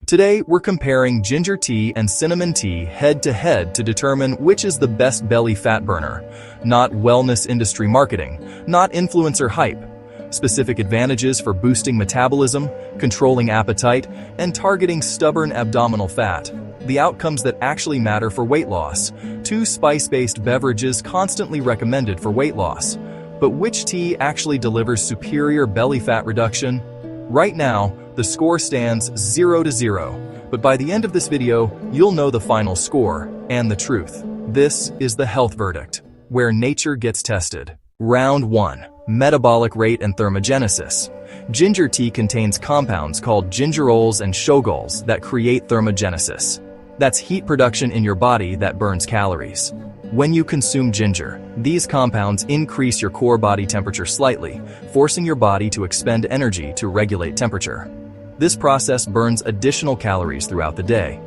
Today, we're comparing ginger tea and cinnamon tea head-to-head to determine which is the best belly fat burner. Not wellness industry marketing, not influencer hype. Specific advantages for boosting metabolism, controlling appetite, and targeting stubborn abdominal fat. The outcomes that actually matter for weight loss. 2 spice-based beverages constantly recommended for weight loss. But which tea actually delivers superior belly fat reduction? Right now, the score stands 0-0, but by the end of this video, you'll know the final score and the truth. This is the health verdict, where nature gets tested. Round 1. Metabolic rate and thermogenesis. Ginger tea contains compounds called gingerols and shogols that create thermogenesis. That's heat production in your body that burns calories. When you consume ginger, these compounds increase your core body temperature slightly, forcing your body to expend energy to regulate temperature. This process burns additional calories throughout the day.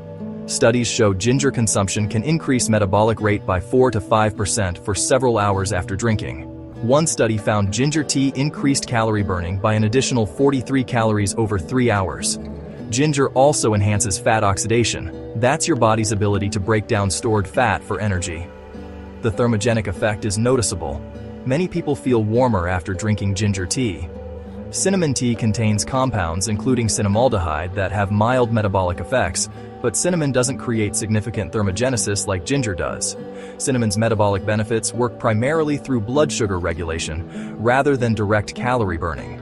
Studies show ginger consumption can increase metabolic rate by 4 to 5% for several hours after drinking. One study found ginger tea increased calorie burning by an additional 43 calories over 3 hours. Ginger also enhances fat oxidation. That's your body's ability to break down stored fat for energy. The thermogenic effect is noticeable. Many people feel warmer after drinking ginger tea. Cinnamon tea contains compounds including cinnamaldehyde that have mild metabolic effects, but cinnamon doesn't create significant thermogenesis like ginger does. Cinnamon's metabolic benefits work primarily through blood sugar regulation, rather than direct calorie burning.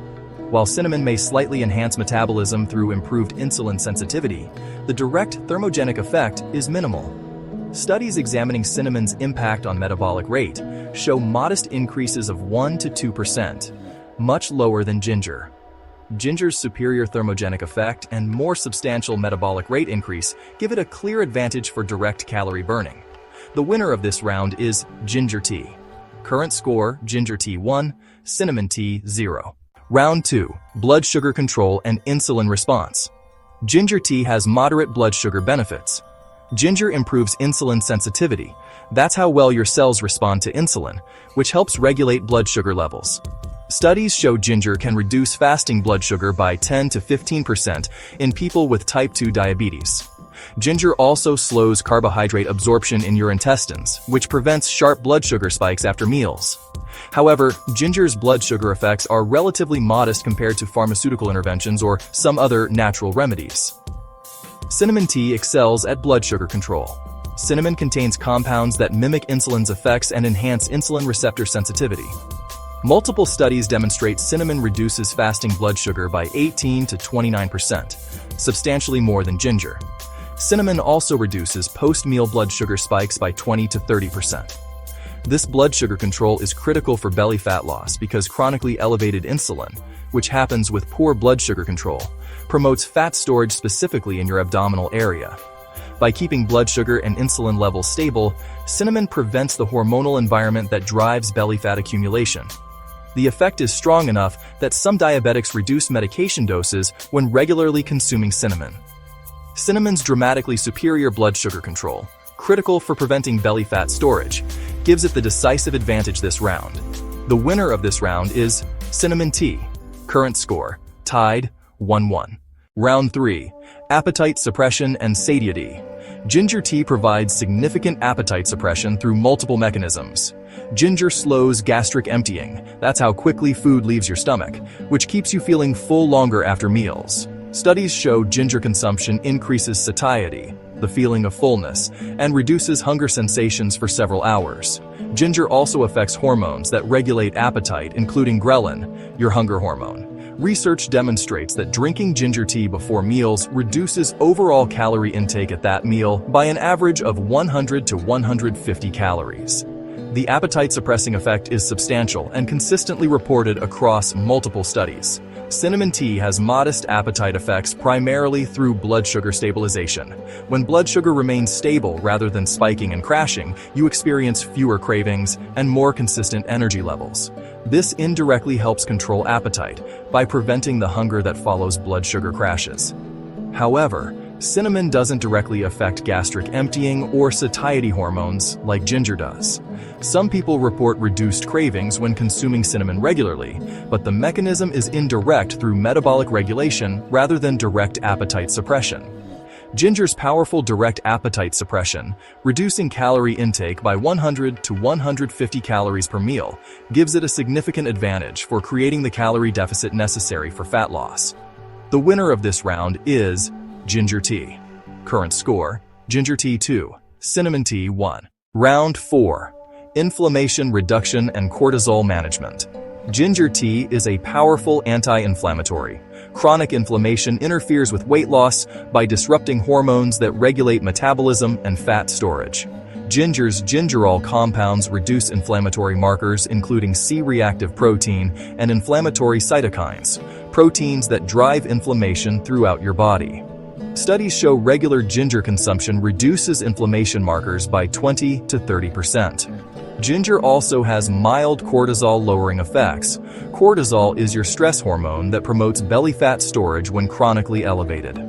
While cinnamon may slightly enhance metabolism through improved insulin sensitivity, the direct thermogenic effect is minimal. Studies examining cinnamon's impact on metabolic rate show modest increases of 1 to 2%, much lower than ginger. Ginger's superior thermogenic effect and more substantial metabolic rate increase give it a clear advantage for direct calorie burning. The winner of this round is ginger tea. Current score: ginger tea 1, cinnamon tea 0. Round 2. Blood sugar control and insulin response. Ginger tea has moderate blood sugar benefits. Ginger improves insulin sensitivity. That's how well your cells respond to insulin, which helps regulate blood sugar levels. Studies show ginger can reduce fasting blood sugar by 10 to 15% in people with type 2 diabetes. Ginger also slows carbohydrate absorption in your intestines, which prevents sharp blood sugar spikes after meals. However, ginger's blood sugar effects are relatively modest compared to pharmaceutical interventions or some other natural remedies. Cinnamon tea excels at blood sugar control. Cinnamon contains compounds that mimic insulin's effects and enhance insulin receptor sensitivity. Multiple studies demonstrate cinnamon reduces fasting blood sugar by 18 to 29%, substantially more than ginger. Cinnamon also reduces post-meal blood sugar spikes by 20 to 30%. This blood sugar control is critical for belly fat loss because chronically elevated insulin, which happens with poor blood sugar control, promotes fat storage specifically in your abdominal area. By keeping blood sugar and insulin levels stable, cinnamon prevents the hormonal environment that drives belly fat accumulation. The effect is strong enough that some diabetics reduce medication doses when regularly consuming cinnamon. Cinnamon's dramatically superior blood sugar control, critical for preventing belly fat storage, gives it the decisive advantage this round. The winner of this round is cinnamon tea. Current score: tied 1-1. Round 3. Appetite suppression and satiety. Ginger tea provides significant appetite suppression through multiple mechanisms. Ginger slows gastric emptying. That's how quickly food leaves your stomach, which keeps you feeling full longer after meals. Studies show ginger consumption increases satiety, the feeling of fullness, and reduces hunger sensations for several hours. Ginger also affects hormones that regulate appetite, including ghrelin, your hunger hormone. Research demonstrates that drinking ginger tea before meals reduces overall calorie intake at that meal by an average of 100 to 150 calories. The appetite-suppressing effect is substantial and consistently reported across multiple studies. Cinnamon tea has modest appetite effects primarily through blood sugar stabilization. When blood sugar remains stable rather than spiking and crashing, you experience fewer cravings and more consistent energy levels. This indirectly helps control appetite by preventing the hunger that follows blood sugar crashes. However, cinnamon doesn't directly affect gastric emptying or satiety hormones like ginger does. Some people report reduced cravings when consuming cinnamon regularly, but the mechanism is indirect through metabolic regulation rather than direct appetite suppression. Ginger's powerful direct appetite suppression, reducing calorie intake by 100 to 150 calories per meal, gives it a significant advantage for creating the calorie deficit necessary for fat loss. The winner of this round is ginger tea. Current score: ginger tea 2, cinnamon tea 1. Round 4. Inflammation reduction and cortisol management. Ginger tea is a powerful anti-inflammatory. Chronic inflammation interferes with weight loss by disrupting hormones that regulate metabolism and fat storage. Ginger's gingerol compounds reduce inflammatory markers including C-reactive protein and inflammatory cytokines, proteins that drive inflammation throughout your body. Studies show regular ginger consumption reduces inflammation markers by 20 to 30%. Ginger also has mild cortisol-lowering effects. Cortisol is your stress hormone that promotes belly fat storage when chronically elevated.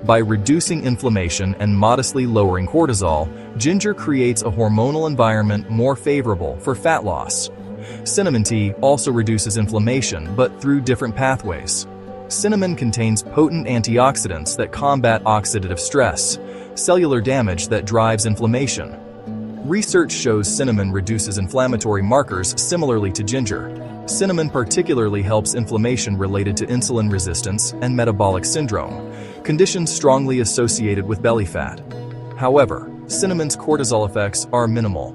By reducing inflammation and modestly lowering cortisol, ginger creates a hormonal environment more favorable for fat loss. Cinnamon tea also reduces inflammation, but through different pathways. Cinnamon contains potent antioxidants that combat oxidative stress, cellular damage that drives inflammation. Research shows cinnamon reduces inflammatory markers similarly to ginger. Cinnamon particularly helps inflammation related to insulin resistance and metabolic syndrome, conditions strongly associated with belly fat. However, cinnamon's cortisol effects are minimal.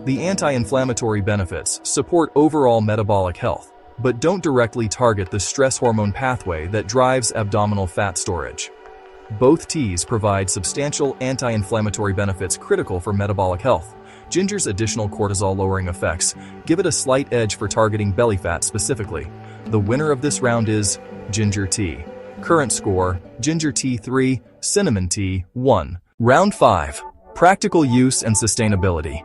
The anti-inflammatory benefits support overall metabolic health, but don't directly target the stress hormone pathway that drives abdominal fat storage. Both teas provide substantial anti-inflammatory benefits critical for metabolic health. Ginger's additional cortisol-lowering effects give it a slight edge for targeting belly fat specifically. The winner of this round is ginger tea. Current score: ginger tea 3, cinnamon tea 1. Round 5. Practical use and sustainability.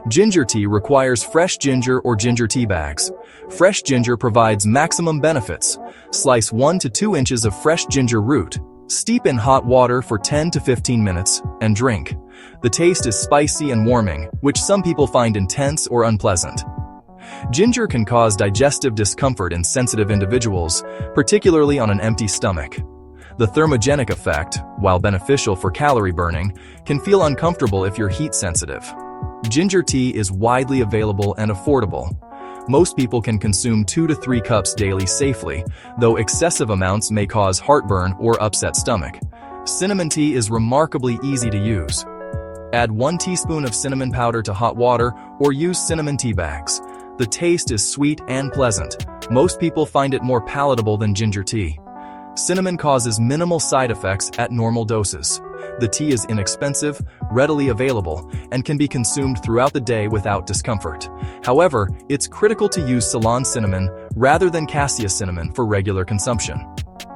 Ginger tea requires fresh ginger or ginger tea bags. Fresh ginger provides maximum benefits. Slice 1 to 2 inches of fresh ginger root. Steep in hot water for 10 to 15 minutes and drink. The taste is spicy and warming, which some people find intense or unpleasant. Ginger can cause digestive discomfort in sensitive individuals, particularly on an empty stomach. The thermogenic effect, while beneficial for calorie burning, can feel uncomfortable if you're heat sensitive. Ginger tea is widely available and affordable. Most people can consume 2 to 3 cups daily safely, though excessive amounts may cause heartburn or upset stomach. Cinnamon tea is remarkably easy to use. Add 1 teaspoon of cinnamon powder to hot water or use cinnamon tea bags. The taste is sweet and pleasant. Most people find it more palatable than ginger tea. Cinnamon causes minimal side effects at normal doses. The tea is inexpensive, readily available, and can be consumed throughout the day without discomfort. However, it's critical to use Ceylon cinnamon rather than cassia cinnamon for regular consumption.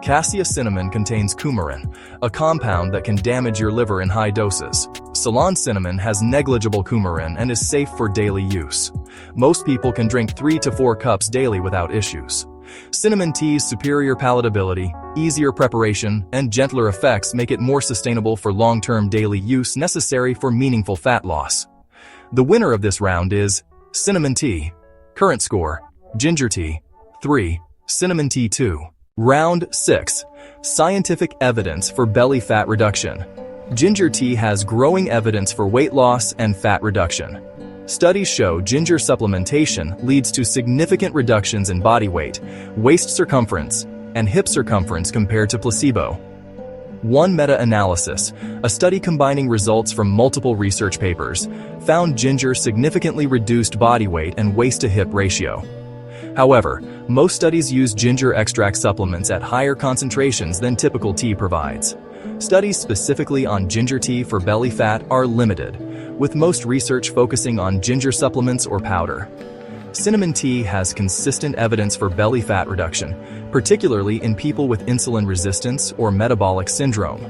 Cassia cinnamon contains coumarin, a compound that can damage your liver in high doses. Ceylon cinnamon has negligible coumarin and is safe for daily use. Most people can drink 3 to 4 cups daily without issues. Cinnamon tea's superior palatability, easier preparation, and gentler effects make it more sustainable for long-term daily use necessary for meaningful fat loss. The winner of this round is cinnamon tea. Current score: ginger tea 3, cinnamon tea 2. Round 6. Scientific evidence for belly fat reduction. Ginger tea has growing evidence for weight loss and fat reduction. Studies show ginger supplementation leads to significant reductions in body weight, waist circumference, and hip circumference compared to placebo. One meta-analysis, a study combining results from multiple research papers, found ginger significantly reduced body weight and waist-to-hip ratio. However, most studies use ginger extract supplements at higher concentrations than typical tea provides. Studies specifically on ginger tea for belly fat are limited, with most research focusing on ginger supplements or powder. Cinnamon tea has consistent evidence for belly fat reduction, particularly in people with insulin resistance or metabolic syndrome.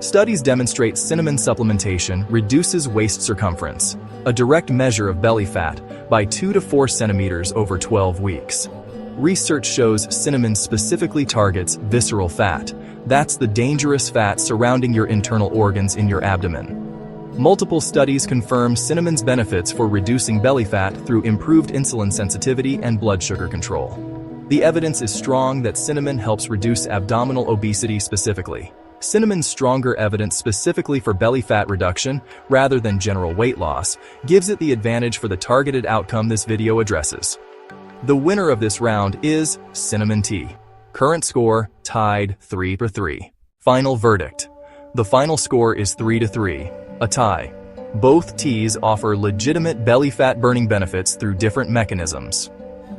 Studies demonstrate cinnamon supplementation reduces waist circumference, a direct measure of belly fat, by 2 to 4 centimeters over 12 weeks. Research shows cinnamon specifically targets visceral fat. That's the dangerous fat surrounding your internal organs in your abdomen. Multiple studies confirm cinnamon's benefits for reducing belly fat through improved insulin sensitivity and blood sugar control. The evidence is strong that cinnamon helps reduce abdominal obesity specifically. Cinnamon's stronger evidence specifically for belly fat reduction, rather than general weight loss, gives it the advantage for the targeted outcome this video addresses. The winner of this round is cinnamon tea. Current score, tied 3-3. Final verdict. The final score is 3-3, a tie. Both teas offer legitimate belly fat burning benefits through different mechanisms.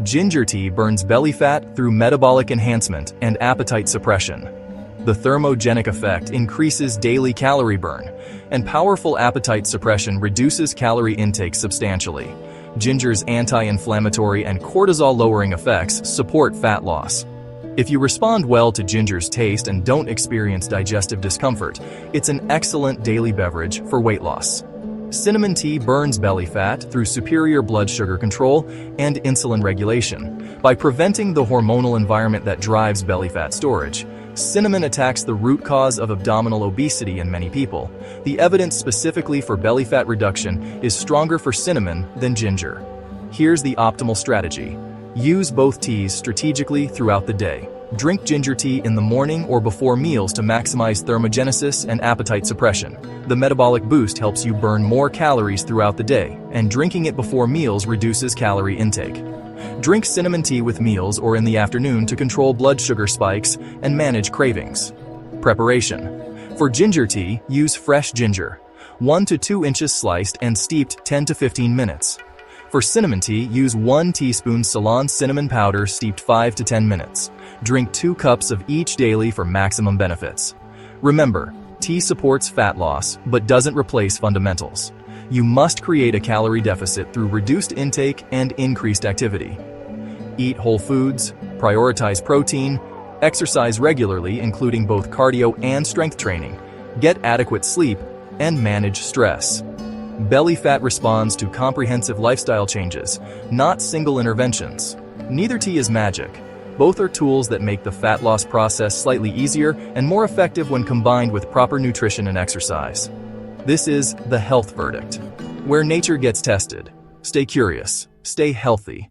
Ginger tea burns belly fat through metabolic enhancement and appetite suppression. The thermogenic effect increases daily calorie burn, and powerful appetite suppression reduces calorie intake substantially. Ginger's anti-inflammatory and cortisol-lowering effects support fat loss. If you respond well to ginger's taste and don't experience digestive discomfort, it's an excellent daily beverage for weight loss. Cinnamon tea burns belly fat through superior blood sugar control and insulin regulation. By preventing the hormonal environment that drives belly fat storage, cinnamon attacks the root cause of abdominal obesity in many people. The evidence specifically for belly fat reduction is stronger for cinnamon than ginger. Here's the optimal strategy. Use both teas strategically throughout the day. Drink ginger tea in the morning or before meals to maximize thermogenesis and appetite suppression. The metabolic boost helps you burn more calories throughout the day, and drinking it before meals reduces calorie intake. Drink cinnamon tea with meals or in the afternoon to control blood sugar spikes and manage cravings. Preparation. For ginger tea, use fresh ginger, 1 to 2 inches sliced and steeped 10 to 15 minutes. For cinnamon tea, use 1 teaspoon Ceylon cinnamon powder steeped 5 to 10 minutes. Drink 2 cups of each daily for maximum benefits. Remember, tea supports fat loss but doesn't replace fundamentals. You must create a calorie deficit through reduced intake and increased activity. Eat whole foods, prioritize protein, exercise regularly including both cardio and strength training, get adequate sleep, and manage stress. Belly fat responds to comprehensive lifestyle changes, not single interventions. Neither tea is magic. Both are tools that make the fat loss process slightly easier and more effective when combined with proper nutrition and exercise. This is the health verdict, where nature gets tested. Stay curious, stay healthy,